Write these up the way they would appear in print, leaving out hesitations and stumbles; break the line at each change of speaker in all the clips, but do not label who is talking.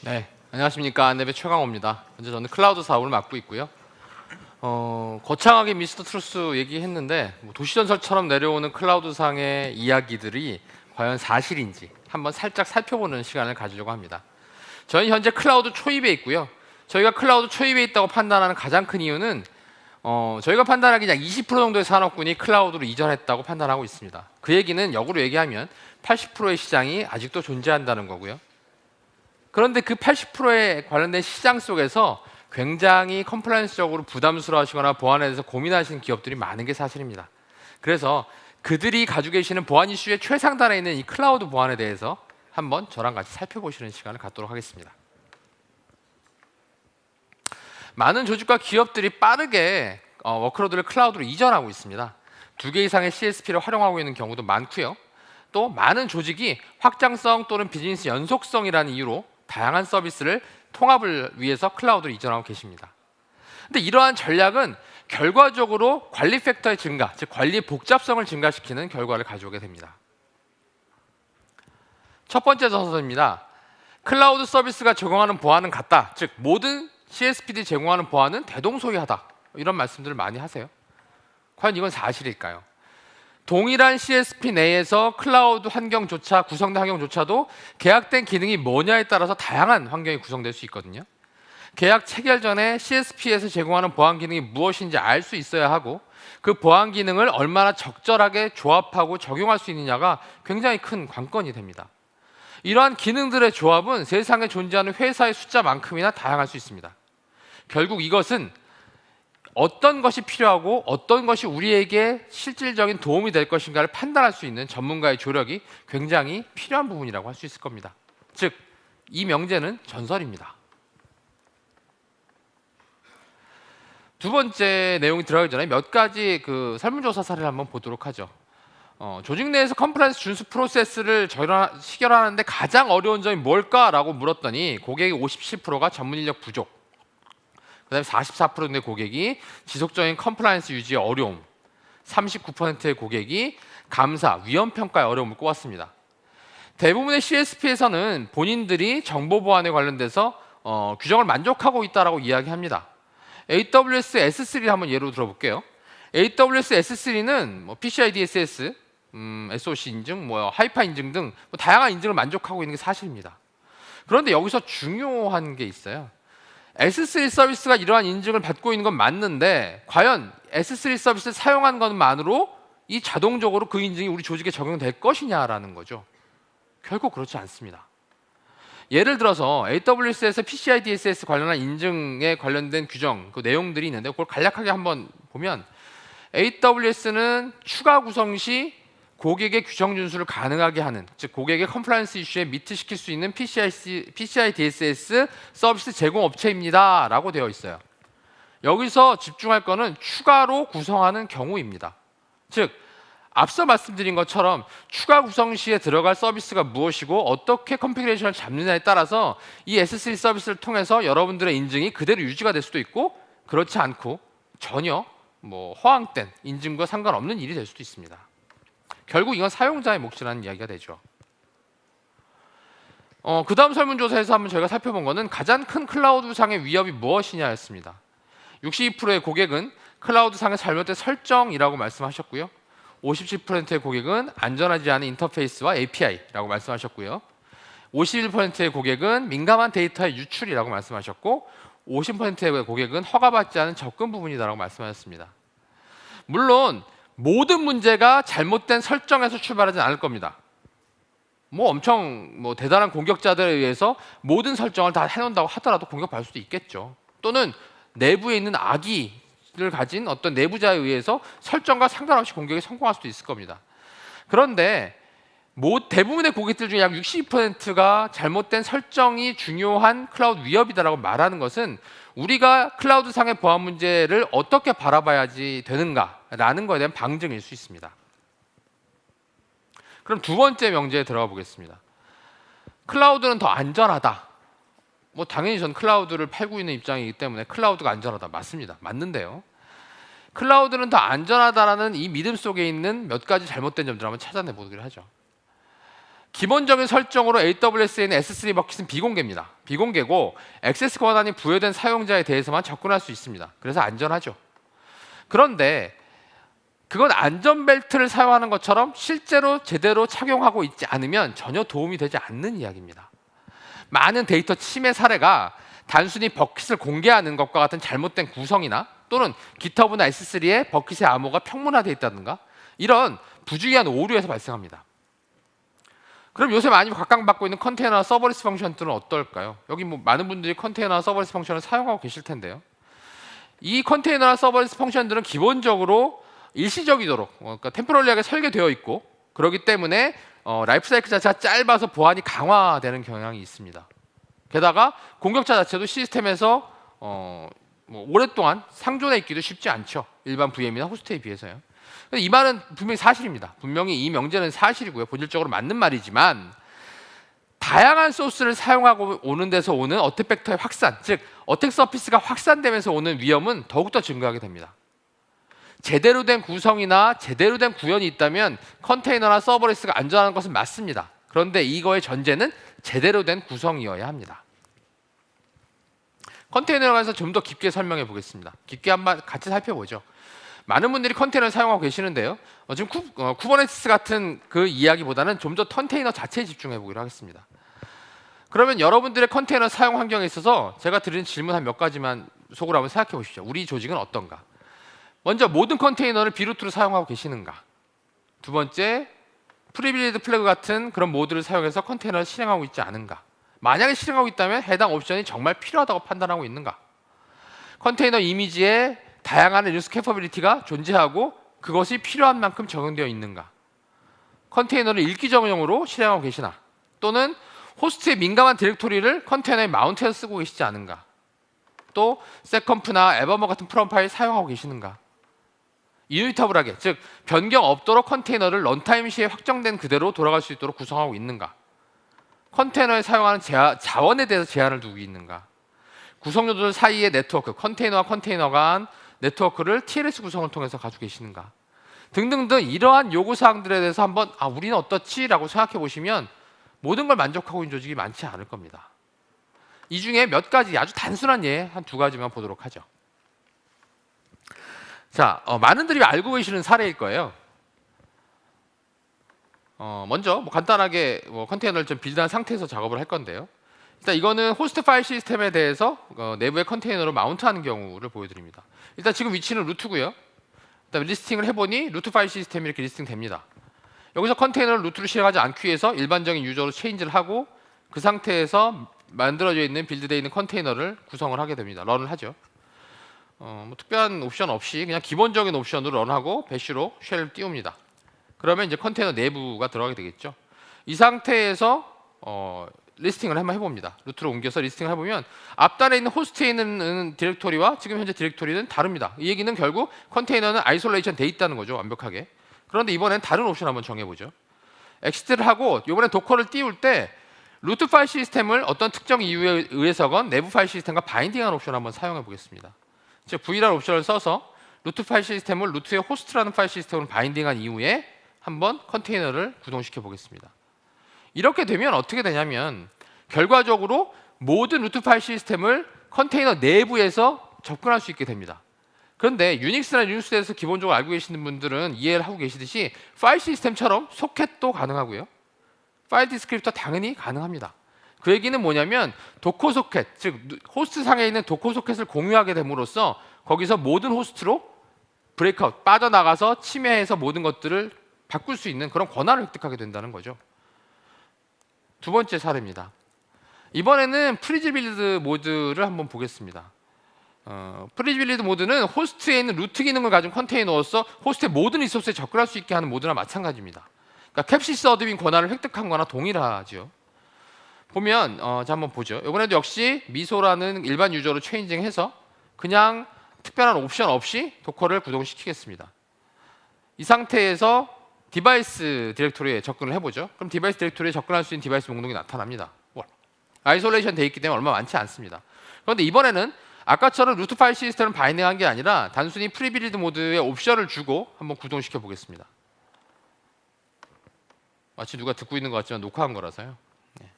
네, 안녕하십니까. 안내배 최강호입니다. 현재 저는 클라우드 사업을 맡고 있고요. 거창하게 미스터 트루스 얘기했는데 도시전설처럼 내려오는 클라우드상의 이야기들이 과연 사실인지 한번 살짝 살펴보는 시간을 가지려고 합니다. 저희는 현재 클라우드 초입에 있고요. 저희가 클라우드 초입에 있다고 판단하는 가장 큰 이유는 저희가 판단하기 약 20% 정도의 산업군이 클라우드로 이전했다고 판단하고 있습니다. 그 얘기는 역으로 얘기하면 80%의 시장이 아직도 존재한다는 거고요. 그런데 그 80%에 관련된 시장 속에서 굉장히 컴플라이언스적으로 부담스러워하시거나 보안에 대해서 고민하시는 기업들이 많은 게 사실입니다. 그래서 그들이 가지고 계시는 보안 이슈의 최상단에 있는 이 클라우드 보안에 대해서 한번 저랑 같이 살펴보시는 시간을 갖도록 하겠습니다. 많은 조직과 기업들이 빠르게 워크로드를 클라우드로 이전하고 있습니다. 2개 이상의 CSP를 활용하고 있는 경우도 많고요. 또 많은 조직이 확장성 또는 비즈니스 연속성이라는 이유로 다양한 서비스를 통합을 위해서 클라우드로 이전하고 계십니다. 근데 이러한 전략은 결과적으로 관리 팩터의 증가, 즉 관리 복잡성을 증가시키는 결과를 가져오게 됩니다. 첫 번째 서술입니다. 클라우드 서비스가 제공하는 보안은 같다. 즉 모든 CSP들이 제공하는 보안은 대동소이하다. 이런 말씀들을 많이 하세요. 과연 이건 사실일까요? 동일한 CSP 내에서 클라우드 환경조차 구성된 환경조차도 계약된 기능이 뭐냐에 따라서 다양한 환경이 구성될 수 있거든요. 계약 체결 전에 CSP에서 제공하는 보안 기능이 무엇인지 알 수 있어야 하고 그 보안 기능을 얼마나 적절하게 조합하고 적용할 수 있느냐가 굉장히 큰 관건이 됩니다. 이러한 기능들의 조합은 세상에 존재하는 회사의 숫자만큼이나 다양할 수 있습니다. 결국 이것은 어떤 것이 필요하고 어떤 것이 우리에게 실질적인 도움이 될 것인가를 판단할 수 있는 전문가의 조력이 굉장히 필요한 부분이라고 할 수 있을 겁니다. 즉, 이 명제는 전설입니다. 두 번째 내용이 들어가기 전에 몇 가지 설문조사 사례를 한번 보도록 하죠. 조직 내에서 컴플라이언스 준수 프로세스를 시결하는데 가장 어려운 점이 뭘까라고 물었더니 고객의 57%가 전문 인력 부족, 그 다음에 44%의 고객이 지속적인 컴플라이언스 유지의 어려움, 39%의 고객이 감사, 위험평가의 어려움을 꼽았습니다. 대부분의 CSP에서는 본인들이 정보 보안에 관련돼서 규정을 만족하고 있다고 이야기합니다. AWS S3를 한번 예로 들어볼게요. AWS S3는 PCI DSS, SOC 인증, 하이파 인증 등 다양한 인증을 만족하고 있는 게 사실입니다. 그런데 여기서 중요한 게 있어요. S3 서비스가 이러한 인증을 받고 있는 건 맞는데 과연 S3 서비스를 사용한 것만으로 이 자동적으로 그 인증이 우리 조직에 적용될 것이냐라는 거죠. 결국 그렇지 않습니다. 예를 들어서 AWS에서 PCI DSS 관련한 인증에 관련된 규정, 그 내용들이 있는데 그걸 간략하게 한번 보면 AWS는 추가 구성 시 고객의 규정 준수를 가능하게 하는, 즉 고객의 컴플라이언스 이슈에 미트시킬 수 있는 PCI DSS 서비스 제공 업체입니다 라고 되어 있어요. 여기서 집중할 거는 추가로 구성하는 경우입니다. 즉 앞서 말씀드린 것처럼 추가 구성 시에 들어갈 서비스가 무엇이고 어떻게 컨피그레이션을 잡느냐에 따라서 이 S3 서비스를 통해서 여러분들의 인증이 그대로 유지가 될 수도 있고 그렇지 않고 전혀 허황된 인증과 상관없는 일이 될 수도 있습니다. 결국 이건 사용자의 몫이라는 이야기가 되죠. 그 다음 설문조사에서 한번 저희가 살펴본 거는 가장 큰 클라우드상의 위협이 무엇이냐였습니다. 62%의 고객은 클라우드상의 잘못된 설정이라고 말씀하셨고요. 57%의 고객은 안전하지 않은 인터페이스와 API라고 말씀하셨고요. 51%의 고객은 민감한 데이터의 유출이라고 말씀하셨고 50%의 고객은 허가받지 않은 접근 부분이라고 말씀하셨습니다. 물론 모든 문제가 잘못된 설정에서 출발하지 않을 겁니다. 엄청 대단한 공격자들에 의해서 모든 설정을 다 해놓는다고 하더라도 공격받을 수도 있겠죠. 또는 내부에 있는 악의를 가진 어떤 내부자에 의해서 설정과 상관없이 공격에 성공할 수도 있을 겁니다. 그런데 대부분의 고객들 중에 약 62%가 잘못된 설정이 중요한 클라우드 위협이다라고 말하는 것은 우리가 클라우드상의 보안 문제를 어떻게 바라봐야지 되는가라는 것에 대한 방증일 수 있습니다. 그럼 두 번째 명제에 들어가 보겠습니다. 클라우드는 더 안전하다. 당연히 전 클라우드를 팔고 있는 입장이기 때문에 클라우드가 안전하다. 맞습니다. 맞는데요. 클라우드는 더 안전하다라는 이 믿음 속에 있는 몇 가지 잘못된 점들을 한번 찾아내 보기로 하죠. 기본적인 설정으로 AWS에는 S3 버킷은 비공개입니다. 비공개고 액세스 권한이 부여된 사용자에 대해서만 접근할 수 있습니다. 그래서 안전하죠. 그런데 그건 안전벨트를 사용하는 것처럼 실제로 제대로 착용하고 있지 않으면 전혀 도움이 되지 않는 이야기입니다. 많은 데이터 침해 사례가 단순히 버킷을 공개하는 것과 같은 잘못된 구성이나 또는 GitHub나 S3에 버킷의 암호가 평문화되어 있다든가 이런 부주의한 오류에서 발생합니다. 그럼 요새 많이 각광받고 있는 컨테이너나 서버리스 펑션들은 어떨까요? 여기 뭐 많은 분들이 컨테이너나 서버리스 펑션을 사용하고 계실 텐데요. 이 컨테이너나 서버리스 펑션들은 기본적으로 일시적이도록 그러니까 템포럴리하게 설계되어 있고 그렇기 때문에 라이프 사이클 자체가 짧아서 보안이 강화되는 경향이 있습니다. 게다가 공격자 자체도 시스템에서 뭐 오랫동안 상존해 있기도 쉽지 않죠. 일반 VM이나 호스트에 비해서요. 이 말은 분명히 사실입니다. 분명히 이 명제는 사실이고요. 본질적으로 맞는 말이지만 다양한 소스를 사용하고 오는 데서 오는 어택 벡터의 확산, 즉 어택 서피스가 확산되면서 오는 위험은 더욱더 증가하게 됩니다. 제대로 된 구성이나 제대로 된 구현이 있다면 컨테이너나 서버리스가 안전한 것은 맞습니다. 그런데 이거의 전제는 제대로 된 구성이어야 합니다. 컨테이너에 관해서 좀 더 깊게 설명해 보겠습니다. 깊게 한번 같이 살펴보죠. 많은 분들이 컨테이너를 사용하고 계시는데요. 지금 쿠버네티스 같은 그 이야기보다는 좀 더 컨테이너 자체에 집중해 보기로 하겠습니다. 그러면 여러분들의 컨테이너 사용 환경에 있어서 제가 드리는 질문 한 몇 가지만 속으로 한번 생각해 보십시오. 우리 조직은 어떤가? 먼저 모든 컨테이너를 비루트로 사용하고 계시는가? 두 번째, 프리빌리드 플래그 같은 그런 모드를 사용해서 컨테이너를 실행하고 있지 않은가? 만약에 실행하고 있다면 해당 옵션이 정말 필요하다고 판단하고 있는가? 컨테이너 이미지에 다양한 리눅스 캐퍼빌리티가 존재하고 그것이 필요한 만큼 적용되어 있는가? 컨테이너를 읽기 전용으로 실행하고 계시나? 또는 호스트의 민감한 디렉토리를 컨테이너에 마운트해서 쓰고 계시지 않은가? 또 세컨프나 에버머 같은 프롬 파일 사용하고 계시는가? 이뮤터블하게, 즉 변경 없도록 컨테이너를 런타임 시에 확정된 그대로 돌아갈 수 있도록 구성하고 있는가? 컨테이너에 사용하는 자원에 대해서 제한을 두고 있는가? 구성요소들 사이의 네트워크, 컨테이너와 컨테이너 간 네트워크를 TLS 구성을 통해서 가지고 계시는가? 등등등 이러한 요구사항들에 대해서 한번 우리는 어떻지? 라고 생각해 보시면 모든 걸 만족하고 있는 조직이 많지 않을 겁니다. 이 중에 몇 가지 아주 단순한 예 한 두 가지만 보도록 하죠. 자, 많은 분들이 알고 계시는 사례일 거예요. 먼저 간단하게 컨테이너를 좀 빌드한 상태에서 작업을 할 건데요. 일단 이거는 호스트 파일 시스템에 대해서 내부의 컨테이너로 마운트하는 경우를 보여드립니다. 일단 지금 위치는 루트고요. 그다음에 리스팅을 해보니 루트 파일 시스템이 이렇게 리스팅 됩니다. 여기서 컨테이너를 루트로 실행하지 않기 위해서 일반적인 유저로 체인지를 하고 그 상태에서 만들어져 있는 빌드되어 있는 컨테이너를 구성을 하게 됩니다. 런을 하죠. 뭐 특별한 옵션 없이 그냥 기본적인 옵션으로 런하고 배쉬로 쉘을 띄웁니다. 그러면 이제 컨테이너 내부가 들어가게 되겠죠. 이 상태에서 리스팅을 한번 해봅니다. 루트로 옮겨서 리스팅을 해보면 앞단에 있는 호스트에 있는 디렉토리와 지금 현재 디렉토리는 다릅니다. 이 얘기는 결국 컨테이너는 아이솔레이션 돼 있다는 거죠. 완벽하게. 그런데 이번엔 다른 옵션 한번 정해보죠. 엑시트를 하고 이번에 도커를 띄울 때 루트 파일 시스템을 어떤 특정 이유에 의해서건 내부 파일 시스템과 바인딩하는 옵션을 한번 사용해 보겠습니다. 즉 V라는 옵션을 써서 루트 파일 시스템을 루트의 호스트라는 파일 시스템으로 바인딩한 이후에 한번 컨테이너를 구동시켜 보겠습니다. 이렇게 되면 어떻게 되냐면 결과적으로 모든 루트 파일 시스템을 컨테이너 내부에서 접근할 수 있게 됩니다. 그런데 유닉스나 리눅스에서 기본적으로 알고 계시는 분들은 이해를 하고 계시듯이 파일 시스템처럼 소켓도 가능하고요. 파일 디스크립터 당연히 가능합니다. 그 얘기는 뭐냐면 도커 소켓, 즉 호스트 상에 있는 도커 소켓을 공유하게 됨으로써 거기서 모든 호스트로 브레이크아웃, 빠져나가서 침해해서 모든 것들을 바꿀 수 있는 그런 권한을 획득하게 된다는 거죠. 두 번째 사례입니다. 이번에는 프리즈 빌드 모드를 한번 보겠습니다. 프리즈 빌드 모드는 호스트에 있는 루트 기능을 가진 컨테이너로서 호스트의 모든 리소스에 접근할 수 있게 하는 모드나 마찬가지입니다. 그러니까 캡시스 어드민 권한을 획득한 거나 동일하죠. 보면 자 한번 보죠. 이번에도 역시 미소라는 일반 유저로 체인징해서 그냥 특별한 옵션 없이 도커를 구동시키겠습니다. 이 상태에서 디바이스 디렉토리에 접근을 해보죠. 그럼 디바이스 디렉토리에 접근할 수 있는 디바이스 목록이 나타납니다. 아이솔레이션 되어 있기 때문에 얼마 많지 않습니다. 그런데 이번에는 아까처럼 루트 파일 시스템을 바인딩한 게 아니라 단순히 프리빌드 모드의 옵션을 주고 한번 구동시켜 보겠습니다. 마치 누가 듣고 있는 것 같지만 녹화한 거라서요. 네.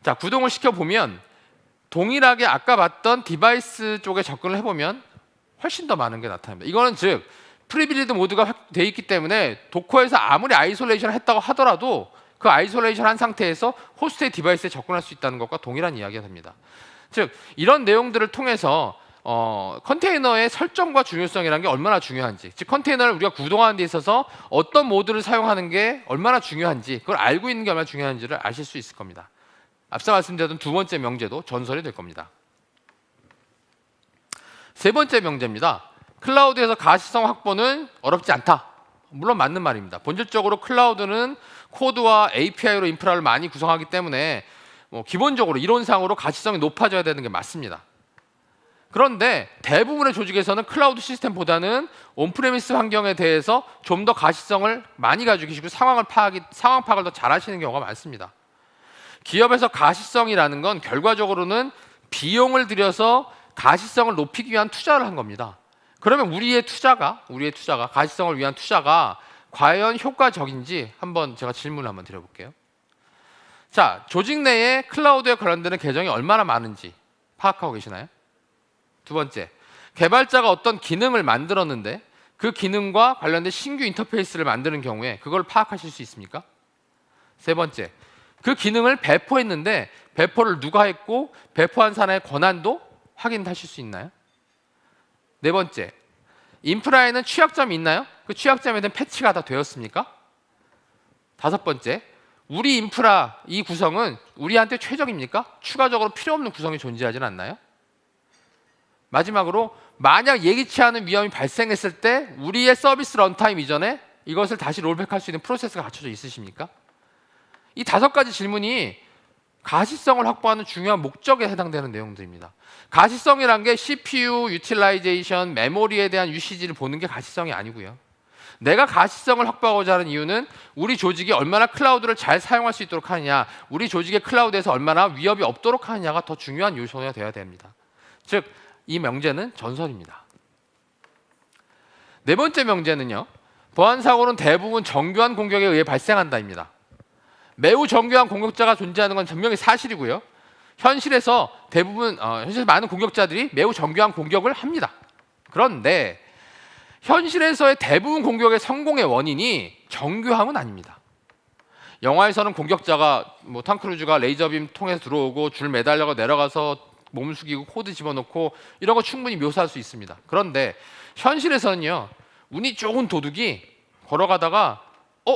자, 구동을 시켜보면 동일하게 아까 봤던 디바이스 쪽에 접근을 해보면 훨씬 더 많은 게 나타납니다. 이거는 즉 프리빌드 모드가 돼 있기 때문에 도커에서 아무리 아이솔레이션을 했다고 하더라도 그 아이솔레이션 한 상태에서 호스트의 디바이스에 접근할 수 있다는 것과 동일한 이야기가 됩니다. 즉 이런 내용들을 통해서 컨테이너의 설정과 중요성이라는 게 얼마나 중요한지, 즉 컨테이너를 우리가 구동하는 데 있어서 어떤 모드를 사용하는 게 얼마나 중요한지, 그걸 알고 있는 게 얼마나 중요한지를 아실 수 있을 겁니다. 앞서 말씀드렸던 두 번째 명제도 전설이 될 겁니다. 세 번째 명제입니다. 클라우드에서 가시성 확보는 어렵지 않다. 물론 맞는 말입니다. 본질적으로 클라우드는 코드와 API로 인프라를 많이 구성하기 때문에 기본적으로 이론상으로 가시성이 높아져야 되는 게 맞습니다. 그런데 대부분의 조직에서는 클라우드 시스템보다는 온프레미스 환경에 대해서 좀 더 가시성을 많이 가지고 계시고 상황 파악을 더 잘하시는 경우가 많습니다. 기업에서 가시성이라는 건 결과적으로는 비용을 들여서 가시성을 높이기 위한 투자를 한 겁니다. 그러면 우리의 투자가 가시성을 위한 투자가 과연 효과적인지 한번 제가 질문을 한번 드려볼게요. 자, 조직 내에 클라우드에 관련되는 계정이 얼마나 많은지 파악하고 계시나요? 두 번째, 개발자가 어떤 기능을 만들었는데 그 기능과 관련된 신규 인터페이스를 만드는 경우에 그걸 파악하실 수 있습니까? 세 번째, 그 기능을 배포했는데 배포를 누가 했고 배포한 사람의 권한도 확인하실 수 있나요? 네 번째, 인프라에는 취약점이 있나요? 그 취약점에 대한 패치가 다 되었습니까? 다섯 번째, 우리 인프라 이 구성은 우리한테 최적입니까? 추가적으로 필요 없는 구성이 존재하지는 않나요? 마지막으로 만약 예기치 않은 위험이 발생했을 때 우리의 서비스 런타임 이전에 이것을 다시 롤백할 수 있는 프로세스가 갖춰져 있으십니까? 이 다섯 가지 질문이 가시성을 확보하는 중요한 목적에 해당되는 내용들입니다. 가시성이란 게 CPU 유틸라이제이션, 메모리에 대한 유시지를 보는 게 가시성이 아니고요. 내가 가시성을 확보하고자 하는 이유는 우리 조직이 얼마나 클라우드를 잘 사용할 수 있도록 하느냐, 우리 조직의 클라우드에서 얼마나 위협이 없도록 하느냐가 더 중요한 요소가 되어야 됩니다. 즉, 이 명제는 전설입니다. 네 번째 명제는요, 보안 사고는 대부분 정교한 공격에 의해 발생한다입니다. 매우 정교한 공격자가 존재하는 건 분명히 사실이고요. 현실에서 많은 공격자들이 매우 정교한 공격을 합니다. 그런데 현실에서의 대부분 공격의 성공의 원인이 정교함은 아닙니다. 영화에서는 공격자가 탐 크루즈가 레이저빔 통해서 들어오고 줄 매달려가 내려가서 몸 숙이고 코드 집어넣고 이런 거 충분히 묘사할 수 있습니다. 그런데 현실에서는요, 운이 좋은 도둑이 걸어가다가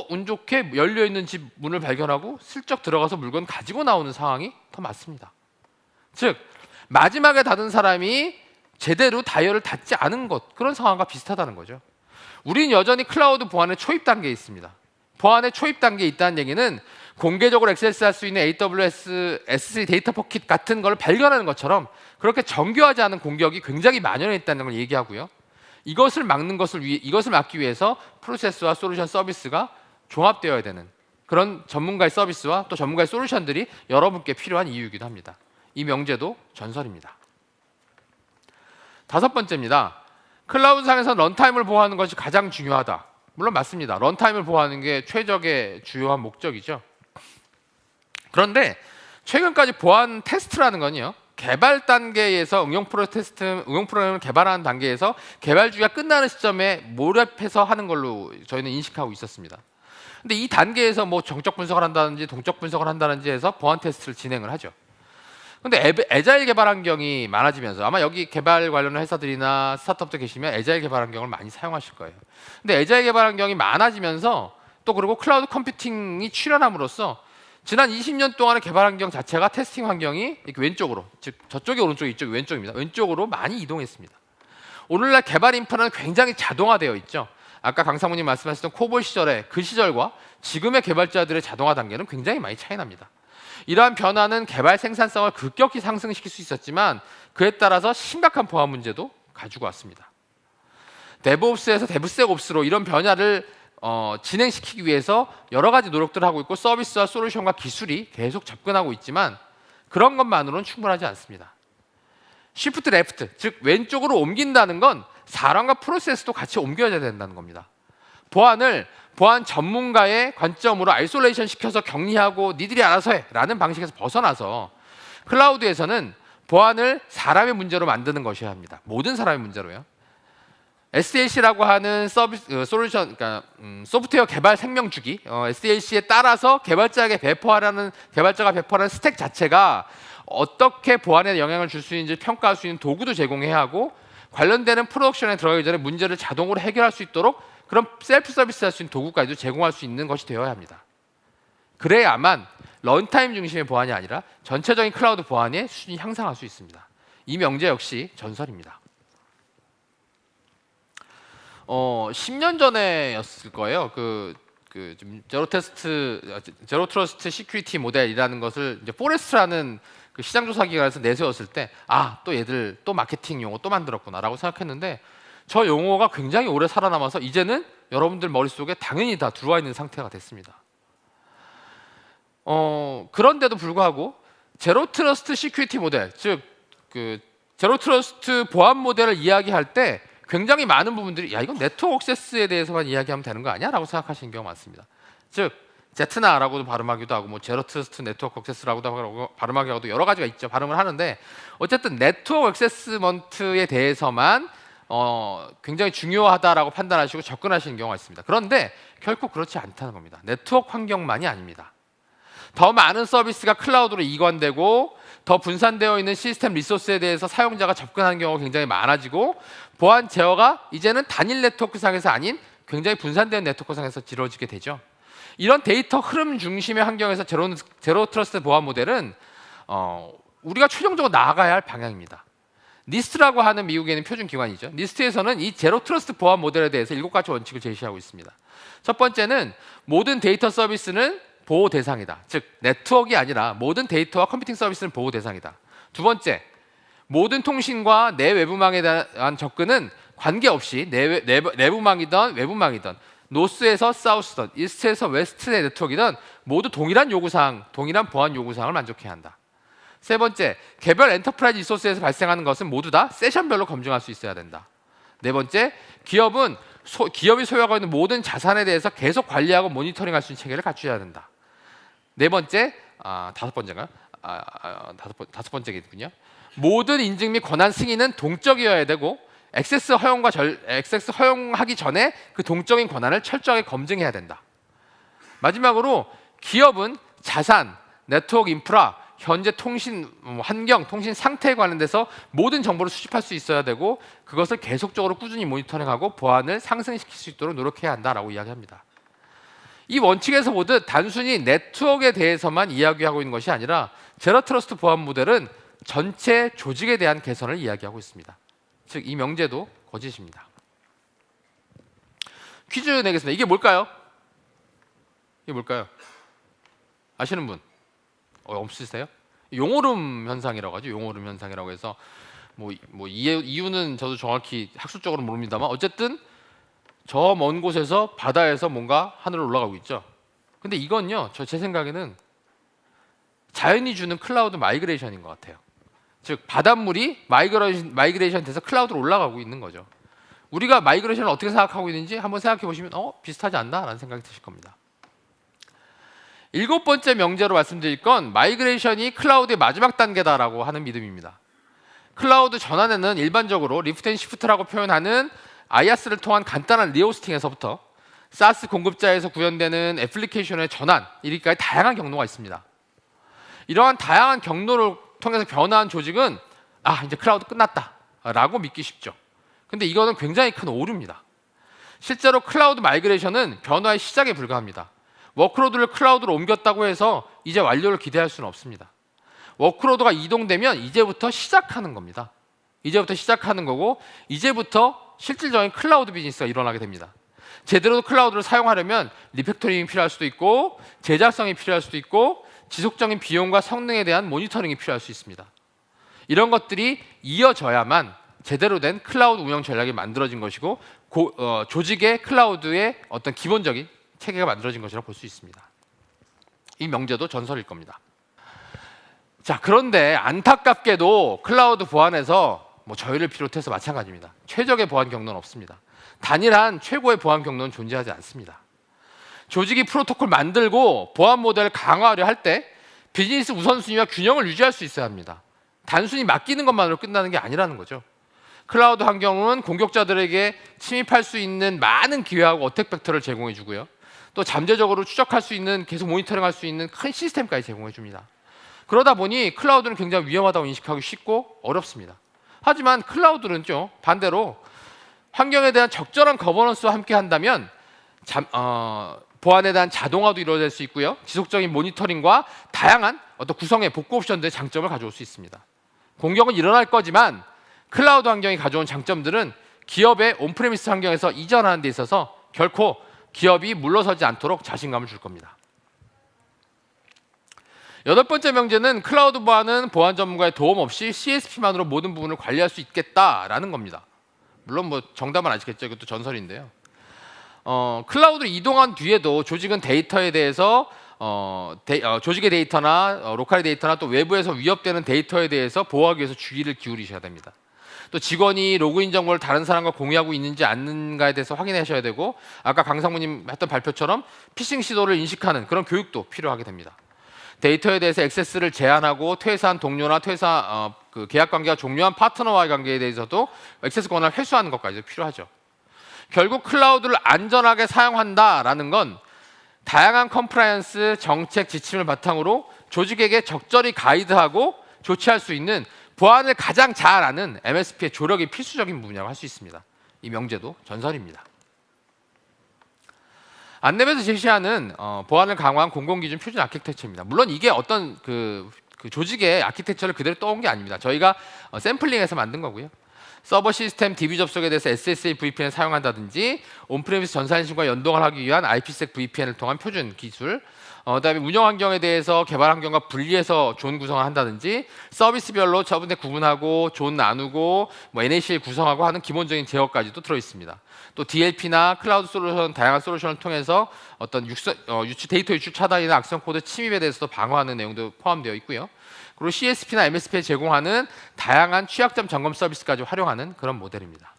운 좋게 열려있는 집 문을 발견하고 슬쩍 들어가서 물건 가지고 나오는 상황이 더 맞습니다. 즉 마지막에 닫은 사람이 제대로 다이얼을 닫지 않은 것, 그런 상황과 비슷하다는 거죠. 우린 여전히 클라우드 보안의 초입 단계에 있습니다. 보안의 초입 단계에 있다는 얘기는 공개적으로 액세스할 수 있는 AWS S3 데이터 포켓 같은 걸 발견하는 것처럼 그렇게 정교하지 않은 공격이 굉장히 만연해 있다는 걸 얘기하고요. 이것을 막기 위해서 프로세스와 솔루션 서비스가 종합되어야 되는 그런 전문가의 서비스와 또 전문가의 솔루션들이 여러분께 필요한 이유이기도 합니다. 이 명제도 전설입니다. 다섯 번째입니다. 클라우드상에서 런타임을 보호하는 것이 가장 중요하다. 물론 맞습니다. 런타임을 보호하는 게 최적의 주요한 목적이죠. 그런데 최근까지 보안 테스트라는 건요, 개발 단계에서 응용 프로그램을 개발하는 단계에서 개발 주기가 끝나는 시점에 몰입해서 하는 걸로 저희는 인식하고 있었습니다. 근데 이 단계에서 정적 분석을 한다든지 동적 분석을 한다든지 해서 보안 테스트를 진행을 하죠. 근데 애자일 개발 환경이 많아지면서 아마 여기 개발 관련 회사들이나 스타트업도 계시면 애자일 개발 환경을 많이 사용하실 거예요. 근데 애자일 개발 환경이 많아지면서 또 그리고 클라우드 컴퓨팅이 출현함으로써 지난 20년 동안의 개발 환경 자체가 테스팅 환경이 이렇게 왼쪽으로, 즉 저쪽이 오른쪽, 이쪽이 왼쪽입니다. 왼쪽으로 많이 이동했습니다. 오늘날 개발 인프라는 굉장히 자동화되어 있죠. 아까 강사모님 말씀하셨던 코볼 시절의 그 시절과 지금의 개발자들의 자동화 단계는 굉장히 많이 차이 납니다. 이러한 변화는 개발 생산성을 급격히 상승시킬 수 있었지만 그에 따라서 심각한 보안 문제도 가지고 왔습니다. 데브옵스에서 데브섹옵스로 이런 변화를 진행시키기 위해서 여러 가지 노력들을 하고 있고 서비스와 솔루션과 기술이 계속 접근하고 있지만 그런 것만으로는 충분하지 않습니다. 시프트 레프트, 즉 왼쪽으로 옮긴다는 건 사람과 프로세스도 같이 옮겨야 된다는 겁니다. 보안 전문가의 관점으로 아이솔레이션 시켜서 격리하고 니들이 알아서 해 라는 방식에서 벗어나서 클라우드에서는 보안을 사람의 문제로 만드는 것이어야 합니다. 모든 사람의 문제로요. SDLC라고 하는 서비스 솔루션, 그러니까 소프트웨어 개발 생명주기, SDLC에 따라서 개발자가 배포하라는 스택 자체가 어떻게 보안에 영향을 줄 수 있는지 평가할 수 있는 도구도 제공해야 하고, 관련되는 프로덕션에 들어가기 전에 문제를 자동으로 해결할 수 있도록 그런 셀프 서비스 할 수 있는 도구까지도 제공할 수 있는 것이 되어야 합니다. 그래야만 런타임 중심의 보안이 아니라 전체적인 클라우드 보안의 수준이 향상할 수 있습니다. 이 명제 역시 전설입니다. 10년 전에였을 거예요. 제로 트러스트 시큐리티 모델이라는 것을 이제 포레스트라는 그 시장 조사 기관에서 내세웠을 때, 또 얘들 또 마케팅 용어 또 만들었구나라고 생각했는데, 저 용어가 굉장히 오래 살아남아서 이제는 여러분들 머릿속에 당연히 다 들어와 있는 상태가 됐습니다. 그런데도 불구하고 제로 트러스트 시큐리티 모델, 즉 제로 트러스트 보안 모델을 이야기할 때 굉장히 많은 부분들이 이건 네트워크 액세스에 대해서만 이야기하면 되는 거 아니야? 라고 생각하시는 경우가 많습니다. 즉 제트나라고도 발음하기도 하고 제로 트러스트 네트워크 액세스라고도 발음하기도 여러 가지가 있죠. 발음을 하는데 어쨌든 네트워크 액세스먼트에 대해서만 굉장히 중요하다라고 판단하시고 접근하시는 경우가 있습니다. 그런데 결코 그렇지 않다는 겁니다. 네트워크 환경만이 아닙니다. 더 많은 서비스가 클라우드로 이관되고 더 분산되어 있는 시스템 리소스에 대해서 사용자가 접근하는 경우가 굉장히 많아지고, 보안 제어가 이제는 단일 네트워크상에서 아닌 굉장히 분산된 네트워크상에서 이루어지게 되죠. 이런 데이터 흐름 중심의 환경에서 제로 트러스트 보안 모델은 우리가 최종적으로 나아가야 할 방향입니다. 니스트라고 하는 미국에 있는 표준 기관이죠. 니스트에서는 이 제로 트러스트 보안 모델에 대해서 7가지 원칙을 제시하고 있습니다. 첫 번째는 모든 데이터 서비스는 보호 대상이다. 즉 네트워크가 아니라 모든 데이터와 컴퓨팅 서비스는 보호 대상이다. 두 번째, 모든 통신과 내외부망에 대한 접근은 관계없이 내부망이든 외부망이든 노스에서 사우스든 이스트에서 웨스트의 네트워크이든 모두 동일한 요구사항, 동일한 보안 요구사항을 만족해야 한다. 세 번째, 개별 엔터프라이즈 리소스에서 발생하는 것은 모두 다 세션별로 검증할 수 있어야 된다. 네 번째, 기업이 소유하고 있는 모든 자산에 대해서 계속 관리하고 모니터링할 수 있는 체계를 갖추어야 된다. 네 번째, 다섯 번째겠군요. 모든 인증 및 권한 승인은 동적이어야 되고, 액세스 허용하기 전에 그 동적인 권한을 철저하게 검증해야 된다. 마지막으로 기업은 자산, 네트워크 인프라, 현재 통신 환경, 통신 상태에 관련돼서 모든 정보를 수집할 수 있어야 되고, 그것을 계속적으로 꾸준히 모니터링하고 보안을 상승시킬 수 있도록 노력해야 한다라고 이야기합니다. 이 원칙에서 보듯 단순히 네트워크에 대해서만 이야기하고 있는 것이 아니라 제로 트러스트 보안 모델은 전체 조직에 대한 개선을 이야기하고 있습니다. 즉 이 명제도 거짓입니다. 퀴즈 내겠습니다. 이게 뭘까요? 아시는 분? 없으세요? 용오름 현상이라고 하죠. 용오름 현상이라고 해서 이유는 저도 정확히 학술적으로 모릅니다만, 어쨌든 저 먼 곳에서 바다에서 뭔가 하늘로 올라가고 있죠. 근데 이건요, 제 생각에는 자연이 주는 클라우드 마이그레이션인 것 같아요. 즉 바닷물이 마이그레이션 돼서 클라우드로 올라가고 있는 거죠. 우리가 마이그레이션을 어떻게 생각하고 있는지 한번 생각해 보시면 비슷하지 않나? 라는 생각이 드실 겁니다. 7번째 명제로 말씀드릴 건 마이그레이션이 클라우드의 마지막 단계다라고 하는 믿음입니다. 클라우드 전환에는 일반적으로 리프트 앤 시프트라고 표현하는 IaaS를 통한 간단한 리호스팅에서부터 SaaS 공급자에서 구현되는 애플리케이션의 전환, 이렇게까지 다양한 경로가 있습니다. 이러한 다양한 경로를 통해서 변화한 조직은 이제 클라우드 끝났다 라고 믿기 쉽죠. 근데 이거는 굉장히 큰 오류입니다. 실제로 클라우드 마이그레이션은 변화의 시작에 불과합니다. 워크로드를 클라우드로 옮겼다고 해서 이제 완료를 기대할 수는 없습니다. 워크로드가 이동되면 이제부터 시작하는 겁니다. 이제부터 시작하는 거고, 이제부터 실질적인 클라우드 비즈니스가 일어나게 됩니다. 제대로 클라우드를 사용하려면 리팩토링이 필요할 수도 있고, 제작성이 필요할 수도 있고, 지속적인 비용과 성능에 대한 모니터링이 필요할 수 있습니다. 이런 것들이 이어져야만 제대로 된 클라우드 운영 전략이 만들어진 것이고, 조직의 클라우드의 어떤 기본적인 체계가 만들어진 것이라고 볼 수 있습니다. 이 명제도 전설일 겁니다. 자, 그런데 안타깝게도 클라우드 보안에서 뭐 저희를 비롯해서 마찬가지입니다. 최적의 보안 경로는 없습니다. 단일한 최고의 보안 경로는 존재하지 않습니다. 조직이 프로토콜 만들고 보안 모델을 강화하려 할 때 비즈니스 우선순위와 균형을 유지할 수 있어야 합니다. 단순히 맡기는 것만으로 끝나는 게 아니라는 거죠. 클라우드 환경은 공격자들에게 침입할 수 있는 많은 기회하고 어택 벡터를 제공해 주고요. 또 잠재적으로 추적할 수 있는, 계속 모니터링할 수 있는 큰 시스템까지 제공해 줍니다. 그러다 보니 클라우드는 굉장히 위험하다고 인식하기 쉽고 어렵습니다. 하지만 클라우드는요, 반대로 환경에 대한 적절한 거버넌스와 함께 한다면 보안에 대한 자동화도 이루어질 수 있고요. 지속적인 모니터링과 다양한 어떤 구성의 복구 옵션들의 장점을 가져올 수 있습니다. 공격은 일어날 거지만 클라우드 환경이 가져온 장점들은 기업의 온프레미스 환경에서 이전하는 데 있어서 결코 기업이 물러서지 않도록 자신감을 줄 겁니다. 여덟 번째 명제는 클라우드 보안은 보안 전문가의 도움 없이 CSP만으로 모든 부분을 관리할 수 있겠다라는 겁니다. 물론 뭐 정답은 아시겠죠. 이것도 전설인데요. 클라우드로 이동한 뒤에도 조직은 데이터에 대해서 조직의 데이터나 로컬의 데이터나 또 외부에서 위협되는 데이터에 대해서 보호하기 위해서 주의를 기울이셔야 됩니다. 또 직원이 로그인 정보를 다른 사람과 공유하고 있는지 않는가에 대해서 확인하셔야 되고, 아까 강상무님 했던 발표처럼 피싱 시도를 인식하는 그런 교육도 필요하게 됩니다. 데이터에 대해서 액세스를 제한하고 퇴사한 동료나 그 계약 관계가 종료한 파트너와의 관계에 대해서도 액세스 권한을 회수하는 것까지 필요하죠. 결국 클라우드를 안전하게 사용한다라는 건 다양한 컴플라이언스 정책 지침을 바탕으로 조직에게 적절히 가이드하고 조치할 수 있는 보안을 가장 잘 아는 MSP의 조력이 필수적인 부분이라고 할 수 있습니다. 이 명제도 전설입니다. 안랩에서 제시하는 보안을 강화한 공공기준 표준 아키텍처입니다. 물론 이게 어떤 그 조직의 아키텍처를 그대로 떠온 게 아닙니다. 저희가 샘플링해서 만든 거고요. 서버 시스템 DB 접속에 대해서 SSL VPN을 사용한다든지 온프레미스 전산신과 연동을 하기 위한 IPsec VPN을 통한 표준 기술, 그다음에 운영 환경에 대해서 개발 환경과 분리해서 존 구성을 한다든지 서비스별로 저분에 구분하고 존 나누고 뭐 NACL 구성하고 하는 기본적인 제어까지도 들어 있습니다. 또 DLP나 클라우드 솔루션 다양한 솔루션을 통해서 어떤 데이터 유출 차단이나 악성 코드 침입에 대해서도 방어하는 내용도 포함되어 있고요. 그리고 CSP나 MSP에 제공하는 다양한 취약점 점검 서비스까지 활용하는 그런 모델입니다.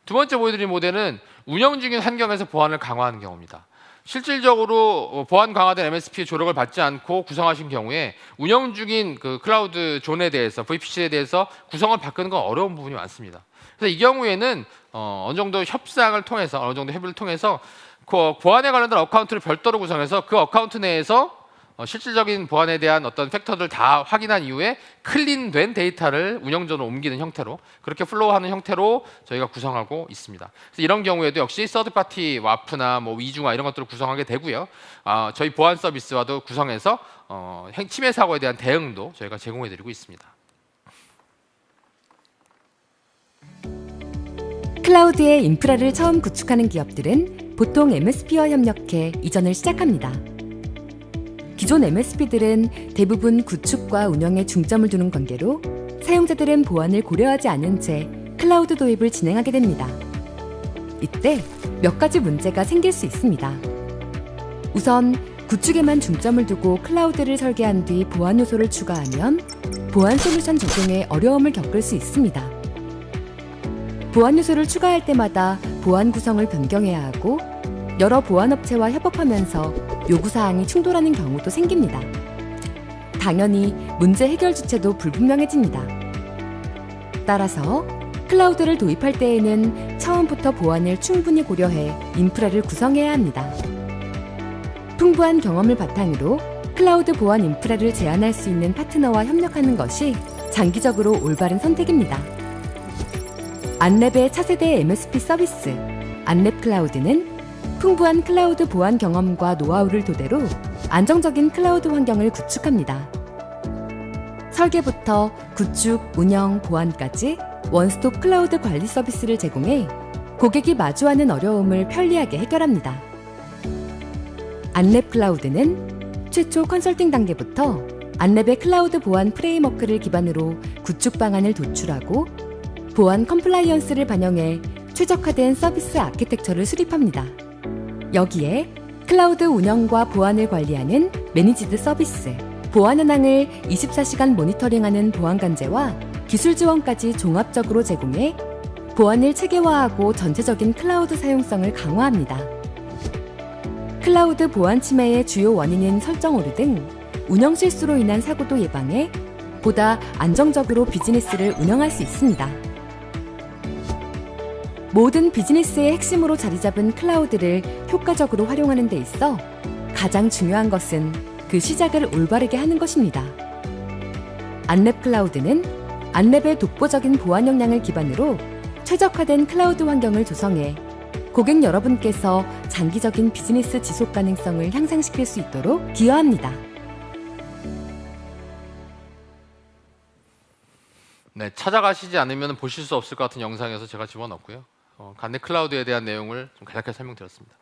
두 번째 보여드린 모델은 운영 중인 환경에서 보안을 강화하는 경우입니다. 실질적으로 보안 강화된 MSP의 조력을 받지 않고 구성하신 경우에 운영 중인 그 클라우드 존에 대해서 VPC에 대해서 구성을 바꾸는 건 어려운 부분이 많습니다. 그래서 이 경우에는 어느 정도 협상을 통해서 어느 정도 협의를 통해서 그 보안에 관련된 어카운트를 별도로 구성해서 그 어카운트 내에서 실질적인 보안에 대한 어떤 팩터들을 다 확인한 이후에 클린된 데이터를 운영전으로 옮기는 형태로, 그렇게 플로우하는 형태로 저희가 구성하고 있습니다. 그래서 이런 경우에도 역시 서드파티 와프나 뭐 위중화 이런 것들을 구성하게 되고요. 저희 보안 서비스와도 구성해서 침해 사고에 대한 대응도 저희가 제공해드리고 있습니다.
클라우드의 인프라를 처음 구축하는 기업들은 보통 MSP와 협력해 이전을 시작합니다. 기존 MSP들은 대부분 구축과 운영에 중점을 두는 관계로 사용자들은 보안을 고려하지 않은 채 클라우드 도입을 진행하게 됩니다. 이때 몇 가지 문제가 생길 수 있습니다. 우선 구축에만 중점을 두고 클라우드를 설계한 뒤 보안 요소를 추가하면 보안 솔루션 적용에 어려움을 겪을 수 있습니다. 보안 요소를 추가할 때마다 보안 구성을 변경해야 하고 여러 보안업체와 협업하면서 요구사항이 충돌하는 경우도 생깁니다. 당연히 문제 해결 주체도 불분명해집니다. 따라서 클라우드를 도입할 때에는 처음부터 보안을 충분히 고려해 인프라를 구성해야 합니다. 풍부한 경험을 바탕으로 클라우드 보안 인프라를 제안할 수 있는 파트너와 협력하는 것이 장기적으로 올바른 선택입니다. 안랩의 차세대 MSP 서비스 안랩 클라우드는 풍부한 클라우드 보안 경험과 노하우를 토대로 안정적인 클라우드 환경을 구축합니다. 설계부터 구축, 운영, 보안까지 원스톱 클라우드 관리 서비스를 제공해 고객이 마주하는 어려움을 편리하게 해결합니다. 안랩 클라우드는 최초 컨설팅 단계부터 안랩의 클라우드 보안 프레임워크를 기반으로 구축 방안을 도출하고 보안 컴플라이언스를 반영해 최적화된 서비스 아키텍처를 수립합니다. 여기에 클라우드 운영과 보안을 관리하는 매니지드 서비스, 보안 현황을 24시간 모니터링하는 보안 관제와 기술 지원까지 종합적으로 제공해 보안을 체계화하고 전체적인 클라우드 사용성을 강화합니다. 클라우드 보안 침해의 주요 원인인 설정 오류 등 운영 실수로 인한 사고도 예방해 보다 안정적으로 비즈니스를 운영할 수 있습니다. 모든 비즈니스의 핵심으로 자리 잡은 클라우드를 효과적으로 활용하는 데 있어 가장 중요한 것은 그 시작을 올바르게 하는 것입니다. 안랩 클라우드는 안랩의 독보적인 보안 역량을 기반으로 최적화된 클라우드 환경을 조성해 고객 여러분께서 장기적인 비즈니스 지속 가능성을 향상시킬 수 있도록 기여합니다.
네, 찾아가시지 않으면 보실 수 없을 것 같은 영상에서 제가 집어넣었고요. 안랩 클라우드에 대한 내용을 좀 간략하게 설명드렸습니다.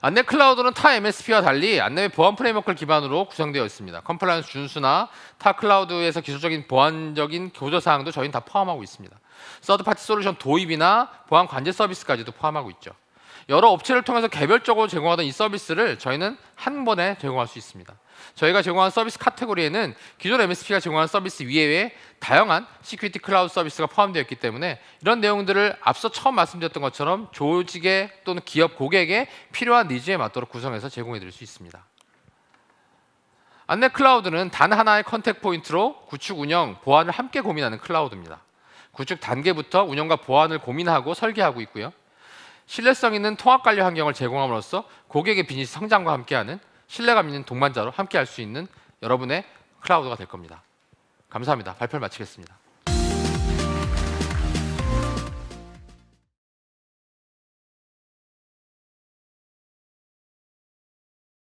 안랩 클라우드는 타 MSP와 달리 안랩의 보안 프레임워크를 기반으로 구성되어 있습니다. 컴플라이언스 준수나 타 클라우드에서 기술적인 보안적인 교조 사항도 저희는 다 포함하고 있습니다. 서드파티 솔루션 도입이나 보안 관제 서비스까지도 포함하고 있죠. 여러 업체를 통해서 개별적으로 제공하던 이 서비스를 저희는 한 번에 제공할 수 있습니다. 저희가 제공한 서비스 카테고리에는 기존 MSP가 제공한 서비스 이외에 다양한 시큐리티 클라우드 서비스가 포함되어 있기 때문에 이런 내용들을 앞서 처음 말씀드렸던 것처럼 조직에 또는 기업 고객에 필요한 니즈에 맞도록 구성해서 제공해 드릴 수 있습니다. 안랩 클라우드는 단 하나의 컨택 포인트로 구축, 운영, 보안을 함께 고민하는 클라우드입니다. 구축 단계부터 운영과 보안을 고민하고 설계하고 있고요. 신뢰성 있는 통합 관리 환경을 제공함으로써 고객의 비즈니스 성장과 함께하는 신뢰감 있는 동반자로 함께할 수 있는 여러분의 클라우드가 될 겁니다. 감사합니다. 발표를 마치겠습니다.